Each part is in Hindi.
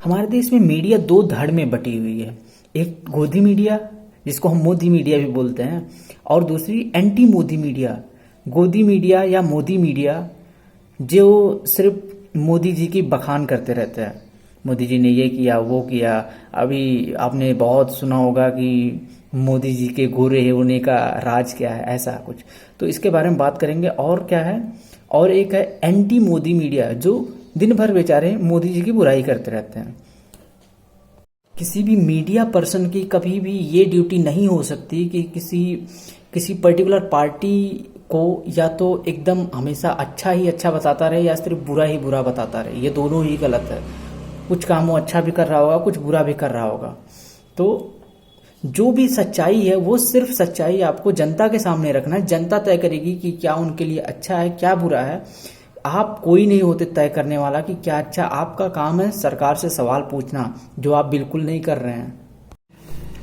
हमारे देश में मीडिया दो धड़ में बटी हुई है। एक गोदी मीडिया, जिसको हम मोदी मीडिया भी बोलते हैं, और दूसरी एंटी मोदी मीडिया, गोदी मीडिया या मोदी मीडिया, जो सिर्फ मोदी जी की बखान करते रहते हैं। मोदी जी ने ये किया, वो किया। अभी आपने बहुत सुना होगा कि मोदी जी के गोरे होने का राज क्या है, ऐसा कुछ। तो इसके बारे में बात करेंगे। और क्या है, और एक है एंटी मोदी मीडिया, जो दिन भर बेचारे मोदी जी की बुराई करते रहते हैं। किसी भी मीडिया पर्सन की कभी भी ये ड्यूटी नहीं हो सकती कि किसी पर्टिकुलर पार्टी को या तो एकदम हमेशा अच्छा ही अच्छा बताता रहे या सिर्फ बुरा ही बुरा बताता रहे। ये दोनों ही गलत है। कुछ काम वो अच्छा भी कर रहा होगा, कुछ बुरा भी कर रहा होगा। तो जो भी सच्चाई है वो सिर्फ सच्चाई आपको जनता के सामने रखना है। जनता तय करेगी कि क्या उनके लिए अच्छा है, क्या बुरा है। आप कोई नहीं होते तय करने वाला कि क्या अच्छा। आपका काम है सरकार से सवाल पूछना, जो आप बिल्कुल नहीं कर रहे हैं।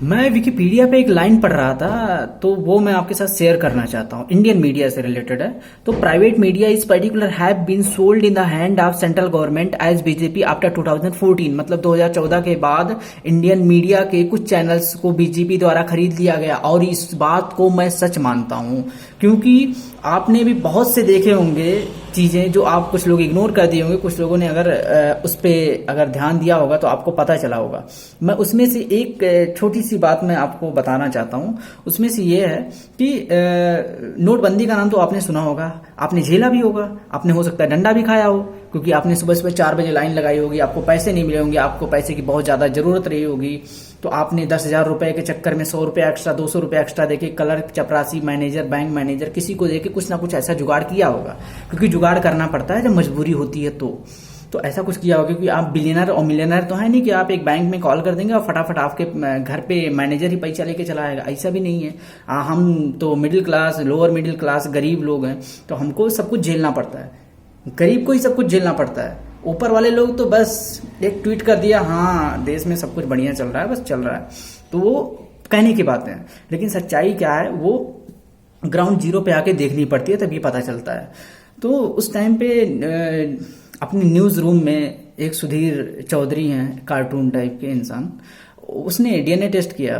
मैं विकिपीडिया पे एक लाइन पढ़ रहा था, तो वो मैं आपके साथ शेयर करना चाहता हूँ। इंडियन मीडिया से रिलेटेड है। तो private media is particular have been sold in the hand of central government as BJP after 2014। मतलब 2014 के बाद इंडियन मीडिया के कुछ चैनल्स को बीजेपी द्वारा खरीद लिया गया। और इस बात को मैं सच मानता हूँ, क्योंकि आपने भी बहुत से देखे होंगे चीजें जो आप कुछ लोग इग्नोर कर दिए होंगे। कुछ लोगों ने अगर उस पर अगर ध्यान दिया होगा तो आपको पता चला होगा। मैं उसमें से एक छोटी सी बात मैं आपको बताना चाहता हूँ। उसमें से ये है कि नोटबंदी का नाम तो आपने सुना होगा, आपने झेला भी होगा, आपने हो सकता है डंडा भी खाया हो, क्योंकि आपने सुबह सुबह 4 बजे लाइन लगाई होगी। आपको पैसे नहीं मिले होंगे, आपको पैसे की बहुत ज्यादा जरूरत रही होगी। तो आपने 10,000 रुपए के चक्कर में 100 रुपए एक्स्ट्रा, 200 रुपए एक्स्ट्रा देके क्लर्क, चपरासी, मैनेजर, बैंक मैनेजर, किसी को देके कुछ ना कुछ ऐसा जुगाड़ किया होगा, क्योंकि जुगाड़ करना पड़ता है जब मजबूरी होती है। तो ऐसा कुछ किया होगा, क्योंकि आप बिलियनर और मिलियनर तो है नहीं कि आप एक बैंक में कॉल कर देंगे और फटाफट आपके घर पे मैनेजर ही पैसा लेके चला आएगा। ऐसा भी नहीं है। हम तो middle class, lower middle class, गरीब लोग हैं, तो हमको सब कुछ झेलना पड़ता है। गरीब को ही सब कुछ झेलना पड़ता है। ऊपर वाले लोग तो बस एक ट्वीट कर दिया, हाँ देश में सब कुछ बढ़िया चल रहा है, बस चल रहा है। तो वो कहने की बातें हैं, लेकिन सच्चाई क्या है वो ग्राउंड जीरो पे आके देखनी पड़ती है, तभी पता चलता है। तो उस टाइम पे अपनी न्यूज रूम में एक सुधीर चौधरी हैं, कार्टून टाइप के इंसान, उसने डीएनए टेस्ट किया।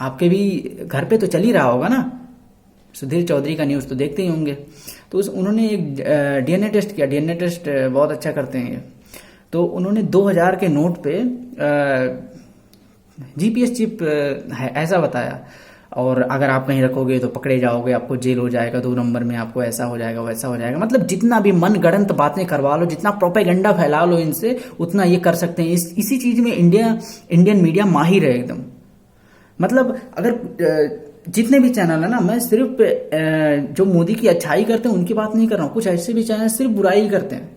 आपके भी घर पे तो चल ही रहा होगा ना, सुधीर चौधरी का न्यूज़ तो देखते ही होंगे। तो उन्होंने एक डीएनए टेस्ट किया। डीएनए टेस्ट बहुत अच्छा करते हैं ये। तो उन्होंने 2000 के नोट पे जीपीएस चिप है ऐसा बताया, और अगर आप कहीं रखोगे तो पकड़े जाओगे, आपको जेल हो जाएगा, 2 नंबर में आपको ऐसा हो जाएगा, वैसा हो जाएगा। मतलब जितना भी मन गढ़ंत बातें करवा लो, जितना प्रोपेगेंडा फैला लो इनसे, उतना ये कर सकते हैं। इसी चीज में इंडियन मीडिया माहिर है एकदम। मतलब अगर जितने भी चैनल है ना, मैं सिर्फ जो मोदी की अच्छाई करते हैं उनकी बात नहीं कर रहा हूँ। कुछ ऐसे भी चैनल सिर्फ बुराई करते हैं।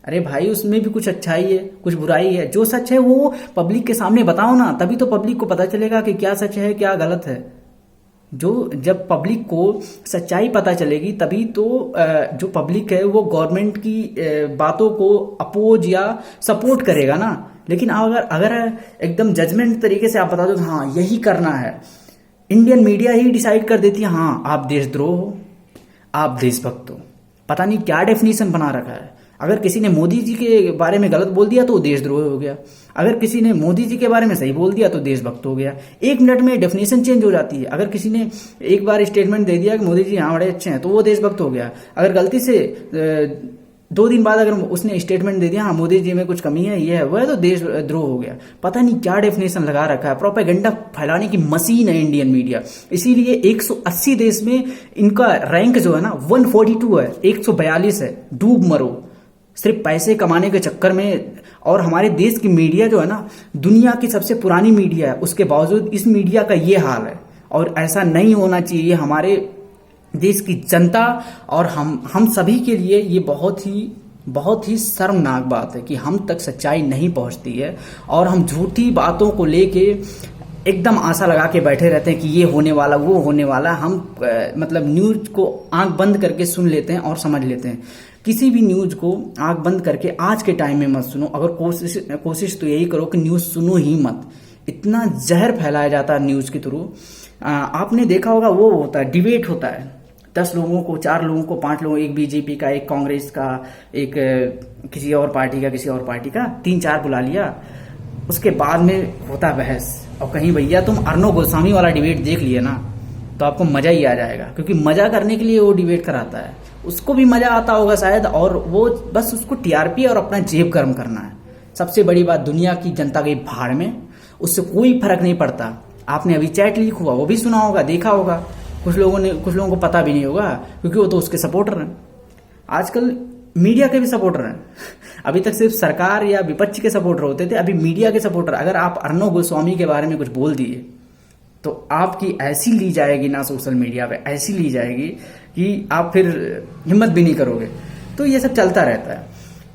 अरे भाई, उसमें भी कुछ अच्छाई है, कुछ बुराई है। जो सच है वो पब्लिक के सामने बताओ ना, तभी तो पब्लिक को पता चलेगा कि क्या सच है, क्या गलत है। जब पब्लिक को सच्चाई पता चलेगी, तभी तो जो पब्लिक है वो गवर्नमेंट की बातों को अपोज या सपोर्ट करेगा ना। लेकिन अगर एकदम जजमेंट तरीके से आप बता दो हाँ यही करना है, इंडियन मीडिया ही डिसाइड कर देती है हाँ आप देशद्रोह हो, आप देशभक्त हो। पता नहीं क्या डेफिनेशन बना रखा है। अगर किसी ने मोदी जी के बारे में गलत बोल दिया तो देशद्रोह हो गया, अगर किसी ने मोदी जी के बारे में सही बोल दिया तो देशभक्त हो गया। 1 मिनट में डेफिनेशन चेंज हो जाती है। अगर किसी ने एक बार स्टेटमेंट दे दिया कि मोदी जी हाँ बड़े अच्छे हैं, तो वो देशभक्त हो गया। अगर गलती से 2 दिन बाद अगर उसने स्टेटमेंट दे दिया हाँ मोदी जी में कुछ कमी है, ये है वो है, तो देशद्रोह हो गया। पता नहीं क्या डेफिनेशन लगा रखा है। प्रोपेगेंडा फैलाने की मशीन है इंडियन मीडिया। इसीलिए 180 देश में इनका रैंक जो है ना 142 है, 142 है। डूब मरो सिर्फ पैसे कमाने के चक्कर में। और हमारे देश की मीडिया जो है ना दुनिया की सबसे पुरानी मीडिया है, उसके बावजूद इस मीडिया का ये हाल है। और ऐसा नहीं होना चाहिए। हमारे देश की जनता और हम सभी के लिए ये बहुत ही शर्मनाक बात है कि हम तक सच्चाई नहीं पहुंचती है, और हम झूठी बातों को लेके एकदम आशा लगा के बैठे रहते हैं कि ये होने वाला, वो होने वाला। हम मतलब न्यूज को आंख बंद करके सुन लेते हैं और समझ लेते हैं। किसी भी न्यूज को आंख बंद करके आज के टाइम में मत सुनो। अगर कोशिश तो यही करो कि न्यूज सुनो ही मत। इतना जहर फैलाया जाता है न्यूज के थ्रू। आपने देखा होगा वो होता है, डिबेट होता है। 10 लोगों को, 4 लोगों को, 5 लोगों, एक बीजेपी का, एक कांग्रेस का, एक किसी और पार्टी का, किसी और पार्टी का, 3-4 बुला लिया। उसके बाद में होता बहस। और कहीं भैया तुम अर्णव गोस्वामी वाला डिबेट देख लिए ना, तो आपको मजा ही आ जाएगा, क्योंकि मजा करने के लिए वो डिबेट कराता है। उसको भी मजा आता होगा शायद, और वो बस उसको टीआरपी और अपना जेब गर्म करना है। सबसे बड़ी बात, दुनिया की जनता गई भाड़ में, उससे कोई फर्क नहीं पड़ता। आपने अभी चैट लीक हुआ, वो भी सुना होगा, देखा होगा। कुछ लोगों को पता भी नहीं होगा, क्योंकि वो तो उसके सपोर्टर हैं। आजकल मीडिया के भी सपोर्टर हैं। अभी तक सिर्फ सरकार या विपक्ष के सपोर्टर होते थे, अभी मीडिया के सपोर्टर। अगर आप अर्णव गोस्वामी के बारे में कुछ बोल दिए तो आपकी ऐसी ली जाएगी ना सोशल मीडिया पे, ऐसी ली जाएगी कि आप फिर हिम्मत भी नहीं करोगे। तो ये सब चलता रहता है।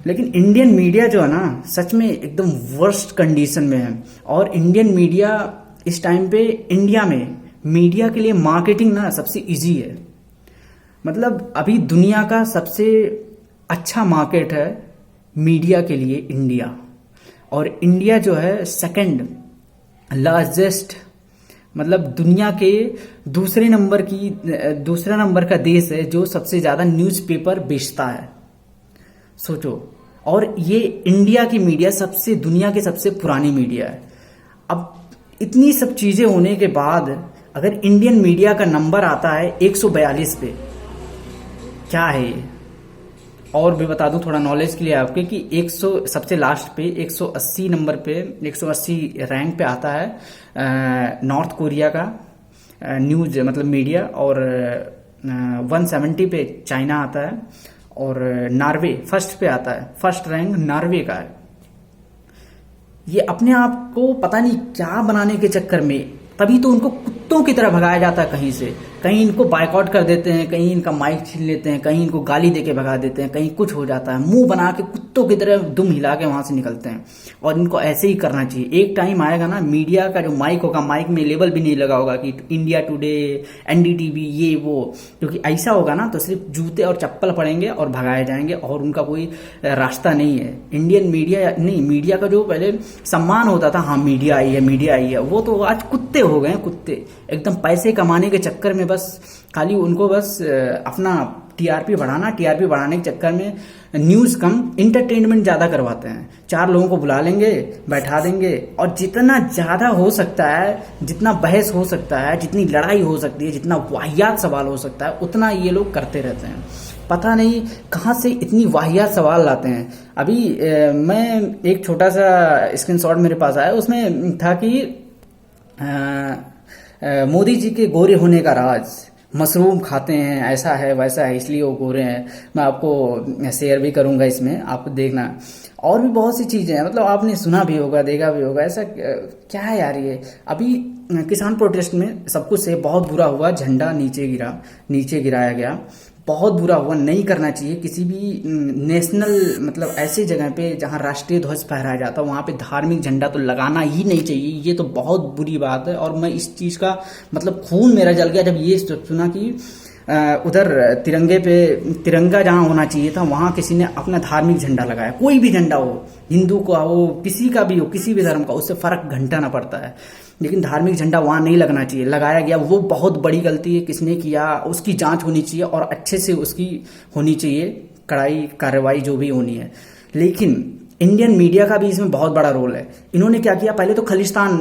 लेकिन इंडियन मीडिया जो है ना, सच में एकदम वर्स्ट कंडीशन में है। और इंडियन मीडिया इस टाइम पे, इंडिया में मीडिया के लिए मार्केटिंग ना सबसे इजी है। मतलब अभी दुनिया का सबसे अच्छा मार्केट है मीडिया के लिए इंडिया। और इंडिया जो है सेकंड लार्जेस्ट, मतलब दुनिया के दूसरे नंबर का देश है जो सबसे ज्यादा न्यूज़पेपर बेचता है। सोचो। और ये इंडिया की मीडिया दुनिया की सबसे पुरानी मीडिया है। अब इतनी सब चीजें होने के बाद अगर इंडियन मीडिया का नंबर आता है 142 पे, क्या है ये? और भी बता दूं थोड़ा नॉलेज के लिए आपके कि 100 सबसे लास्ट पे 180 नंबर पे, 180 रैंक पे आता है नॉर्थ कोरिया का न्यूज मतलब मीडिया, और 170 पे चाइना आता है, और नॉर्वे फर्स्ट पे आता है। फर्स्ट रैंक नॉर्वे का है। ये अपने आप को पता नहीं क्या बनाने के चक्कर में, तभी तो उनको कुत्तों की तरह भगाया जाता है। कहीं इनको बायकॉट कर देते हैं, कहीं इनका माइक छीन लेते हैं, कहीं इनको गाली देके भगा देते हैं, कहीं कुछ हो जाता है। मुंह बना के कुत्तों की तरह दुम हिला के वहां से निकलते हैं। और इनको ऐसे ही करना चाहिए। एक टाइम आएगा ना, मीडिया का जो माइक होगा, माइक में लेबल भी नहीं लगा होगा कि इंडिया टुडे, एनडीटीवी, ये वो, क्योंकि ऐसा होगा ना तो सिर्फ जूते और चप्पल पड़ेंगे और भगाए जाएंगे, और उनका कोई रास्ता नहीं है। इंडियन मीडिया नहीं, मीडिया का जो पहले सम्मान होता था, हाँ मीडिया आई है, मीडिया आई है, वो तो आज कुत्ते हो गए हैं, कुत्ते। एकदम पैसे कमाने के चक्कर में बस खाली उनको बस अपना टीआरपी बढ़ाने के चक्कर में न्यूज कम, इंटरटेनमेंट ज्यादा करवाते हैं। 4 लोगों को बुला लेंगे, बैठा देंगे, और जितना ज्यादा हो सकता है, जितना बहस हो सकता है, जितनी लड़ाई हो सकती है, जितना वाहियात सवाल हो सकता है, उतना ये लोग करते रहते हैं। पता नहीं कहाँ से इतनी वाहियात सवाल लाते हैं। अभी मैं एक छोटा सा स्क्रीनशॉट मेरे पास आया, उसमें था कि मोदी जी के गोरे होने का राज, मशरूम खाते हैं, ऐसा है वैसा है, इसलिए वो गोरे हैं। मैं आपको शेयर भी करूंगा इसमें, आप देखना। और भी बहुत सी चीजें हैं, मतलब आपने सुना भी होगा, देखा भी होगा। ऐसा क्या है यार ये? अभी किसान प्रोटेस्ट में सब कुछ से बहुत बुरा हुआ, झंडा नीचे गिराया गया, बहुत बुरा हुआ। नहीं करना चाहिए किसी भी नेशनल, मतलब ऐसे जगह पे जहां राष्ट्रीय ध्वज फहराया जाता है वहां पे धार्मिक झंडा तो लगाना ही नहीं चाहिए। ये तो बहुत बुरी बात है। और मैं इस चीज का मतलब खून मेरा जल गया जब ये सुना कि उधर तिरंगा जहां होना चाहिए था वहां किसी ने अपना धार्मिक झंडा लगाया। कोई भी झंडा हो, हिंदू का हो, किसी का भी हो, किसी भी धर्म का, उससे फर्क घंटा ना पड़ता है। लेकिन धार्मिक झंडा वहां नहीं लगना चाहिए, लगाया गया, वो बहुत बड़ी गलती है। किसने किया उसकी जांच होनी चाहिए, और अच्छे से उसकी होनी चाहिए कड़ाई कार्रवाई जो भी होनी है। लेकिन इंडियन मीडिया का भी इसमें बहुत बड़ा रोल है। इन्होंने क्या किया, पहले तो खालिस्तान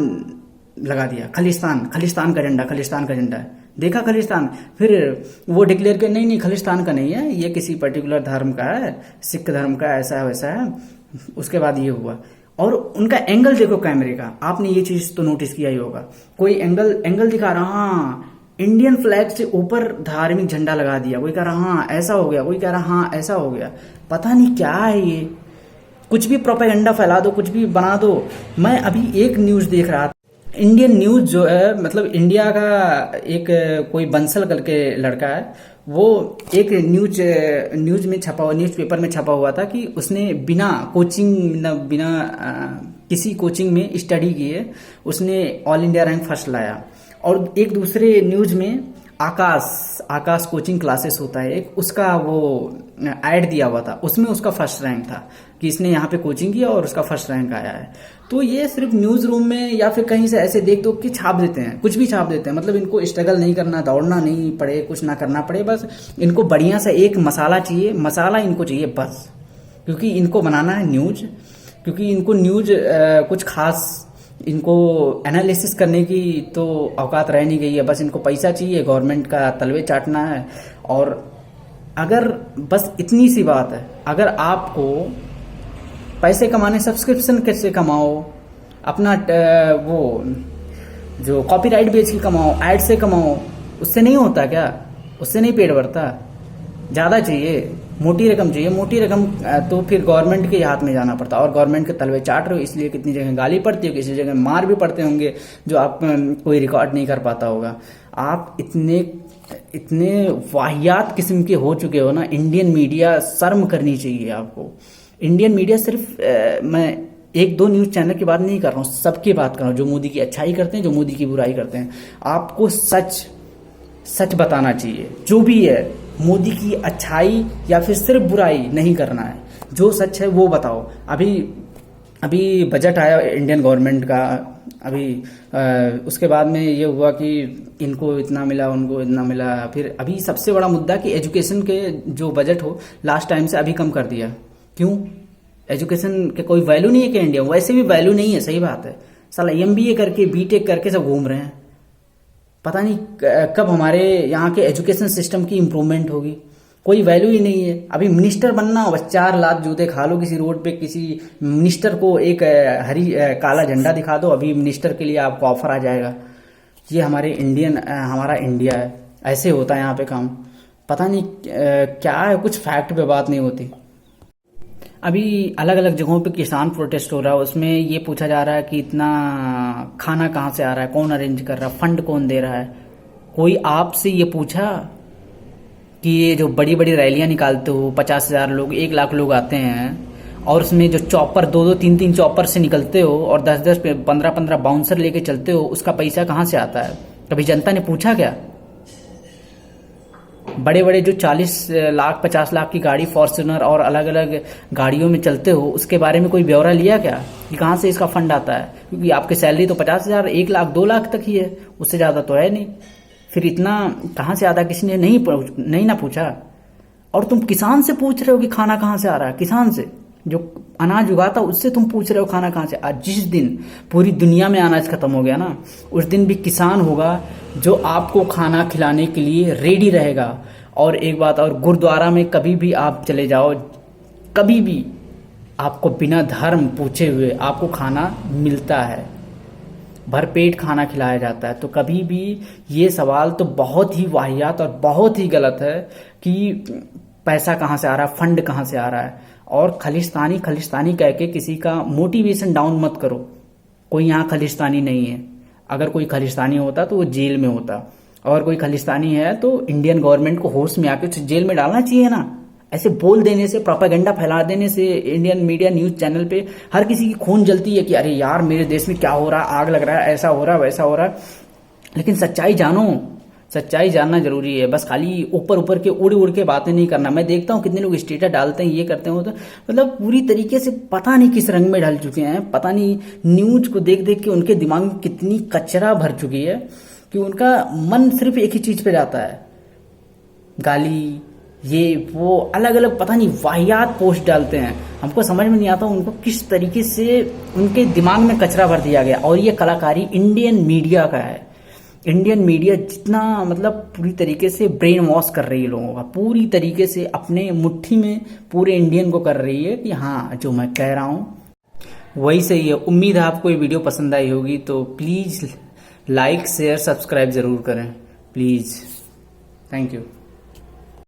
लगा दिया, खालिस्तान का झंडा है, देखा खालिस्तान। फिर वो डिक्लेयर किया नहीं खालिस्तान का नहीं है, ये किसी पर्टिकुलर धर्म का है, सिख धर्म का, ऐसा है वैसा है। उसके बाद ये हुआ। और उनका एंगल देखो कैमरे का, आपने ये चीज तो नोटिस किया ही होगा। कोई एंगल दिखा रहा, हाँ इंडियन फ्लैग से ऊपर धार्मिक झंडा लगा दिया, कोई कह रहा हाँ ऐसा हो गया, कोई कह रहा हाँ ऐसा हो गया। पता नहीं क्या है ये, कुछ भी प्रोपेगेंडा फैला दो, कुछ भी बना दो। मैं अभी एक न्यूज देख रहा था, इंडियन न्यूज जो है, मतलब इंडिया का एक कोई बंसल करके लड़का है, वो एक न्यूज में छपा हुआ, न्यूज़पेपर में छपा हुआ था कि उसने बिना किसी कोचिंग में स्टडी किए उसने ऑल इंडिया रैंक फर्स्ट लाया। और एक दूसरे न्यूज में आकाश कोचिंग क्लासेस होता है एक, उसका वो ऐड दिया हुआ था, उसमें उसका फर्स्ट रैंक था कि इसने यहाँ पे कोचिंग किया और उसका फर्स्ट रैंक आया है। तो ये सिर्फ न्यूज रूम में या फिर कहीं से ऐसे देख दो कि छाप देते हैं, कुछ भी छाप देते हैं। मतलब इनको स्ट्रगल नहीं करना, दौड़ना नहीं पड़े, कुछ ना करना पड़े, बस इनको बढ़िया सा एक मसाला चाहिए, मसाला इनको चाहिए बस, क्योंकि इनको बनाना है न्यूज, क्योंकि इनको न्यूज कुछ खास इनको एनालिसिस करने की तो औकात रह नहीं गई है। बस इनको पैसा चाहिए, गवर्नमेंट का तलवे चाटना है। और अगर बस इतनी सी बात है, अगर आपको पैसे कमाने, सब्सक्रिप्शन कैसे कमाओ, अपना वो जो कॉपीराइट बेच के कमाओ, ऐड से कमाओ, उससे नहीं होता क्या? उससे नहीं पेट भरता? ज़्यादा चाहिए, मोटी रकम चाहिए। मोटी रकम तो फिर गवर्नमेंट के हाथ में जाना पड़ता, और गवर्नमेंट के तलवे चाट रहे हो, इसलिए कितनी जगह गाली पड़ती है, किसी जगह मार भी पड़ते होंगे, जो आप कोई रिकॉर्ड नहीं कर पाता होगा। आप इतने वाहियात किस्म के हो चुके हो ना। इंडियन मीडिया, शर्म करनी चाहिए आपको। इंडियन मीडिया सिर्फ मैं एक दो न्यूज चैनल की बात नहीं कर रहा हूँ, सबकी बात कर रहा हूँ, जो मोदी की अच्छाई करते हैं, जो मोदी की बुराई करते हैं। आपको सच बताना चाहिए, जो भी है। मोदी की अच्छाई या फिर सिर्फ बुराई नहीं करना है, जो सच है वो बताओ। अभी बजट आया इंडियन गवर्नमेंट का, अभी उसके बाद में ये हुआ कि इनको इतना मिला, उनको इतना मिला। फिर अभी सबसे बड़ा मुद्दा कि एजुकेशन के जो बजट हो लास्ट टाइम से अभी कम कर दिया। क्यों? एजुकेशन के कोई वैल्यू नहीं है क्या इंडिया में? वैसे भी वैल्यू नहीं है, सही बात है। साला MBA करके, BTech करके सब घूम रहे हैं। पता नहीं कब हमारे यहाँ के एजुकेशन सिस्टम की इम्प्रूवमेंट होगी। कोई वैल्यू ही नहीं है। अभी मिनिस्टर बनना हो, बस 4 लाख जूते खा लो किसी रोड पे, किसी मिनिस्टर को एक काला झंडा दिखा दो, अभी मिनिस्टर के लिए आपको ऑफर आ जाएगा। ये हमारा इंडिया है, ऐसे होता है यहाँ पे काम। पता नहीं क्या है, कुछ फैक्ट पे बात नहीं होती। अभी अलग अलग जगहों पे किसान प्रोटेस्ट हो रहा है, उसमें ये पूछा जा रहा है कि इतना खाना कहाँ से आ रहा है, कौन अरेंज कर रहा है, फंड कौन दे रहा है? कोई आपसे ये पूछा कि ये जो बड़ी बड़ी रैलियां निकालते हो, 50,000 लोग, 1 लाख लोग आते हैं, और उसमें जो चॉपर 2-2, 3-3 चॉपर से निकलते हो और 10-10, 15-15 बाउंसर लेके चलते हो, उसका पैसा कहाँ से आता है? कभी जनता ने पूछा क्या? बड़े बड़े जो 40 लाख 50 लाख की गाड़ी, फॉर्च्यूनर और अलग अलग गाड़ियों में चलते हो, उसके बारे में कोई ब्यौरा लिया क्या कि कहाँ से इसका फंड आता है? क्योंकि आपकी सैलरी तो 50,000, 1 लाख 2 लाख तक ही है, उससे ज़्यादा तो है नहीं। फिर इतना कहाँ से आता, किसी ने नहीं ना पूछा। और तुम किसान से पूछ रहे हो कि खाना कहाँ से आ रहा है? किसान से, जो अनाज उगाता, उससे तुम पूछ रहे हो खाना कहाँ से? आज जिस दिन पूरी दुनिया में अनाज खत्म हो गया ना, उस दिन भी किसान होगा जो आपको खाना खिलाने के लिए रेडी रहेगा। और एक बात और, गुरुद्वारा में कभी भी आप चले जाओ, कभी भी आपको बिना धर्म पूछे हुए आपको खाना मिलता है, भरपेट खाना खिलाया जाता है। तो कभी भी ये सवाल तो बहुत ही वाहियात और बहुत ही गलत है कि पैसा कहाँ से आ रहा है, फंड कहाँ से आ रहा है। और खलिस्तानी कह के किसी का मोटिवेशन डाउन मत करो। कोई यहाँ खलिस्तानी नहीं है। अगर कोई खलिस्तानी होता तो वो जेल में होता, और कोई खलिस्तानी है तो इंडियन गवर्नमेंट को होश में आके उसे जेल में डालना चाहिए ना। ऐसे बोल देने से, प्रोपेगेंडा फैला देने से इंडियन मीडिया न्यूज चैनल पे हर किसी की खून जलती है कि अरे यार मेरे देश में क्या हो रहा है, आग लग रहा है, ऐसा हो रहा है, वैसा हो रहा है। लेकिन सच्चाई जानो, सच्चाई जानना जरूरी है। बस खाली ऊपर ऊपर के उड़ के बातें नहीं करना। मैं देखता हूँ कितने लोग स्टेटस डालते हैं, ये करते हैं, तो मतलब पूरी तरीके से पता नहीं किस रंग में ढल चुके हैं। पता नहीं न्यूज को देख देख के उनके दिमाग में कितनी कचरा भर चुकी है कि उनका मन सिर्फ एक ही चीज पे जाता है, गाली, ये वो, अलग अलग पता नहीं वाहियात पोस्ट डालते हैं। हमको समझ में नहीं आता उनको किस तरीके से उनके दिमाग में कचरा भर दिया गया। और ये कलाकारी इंडियन मीडिया का है। इंडियन मीडिया जितना मतलब पूरी तरीके से ब्रेन वॉश कर रही है लोगों का, पूरी तरीके से अपने मुट्ठी में पूरे इंडियन को कर रही है कि हाँ जो मैं कह रहा हूँ वही सही है। उम्मीद है आपको ये वीडियो पसंद आई होगी, तो प्लीज़ लाइक शेयर सब्सक्राइब ज़रूर करें प्लीज़। Thank you.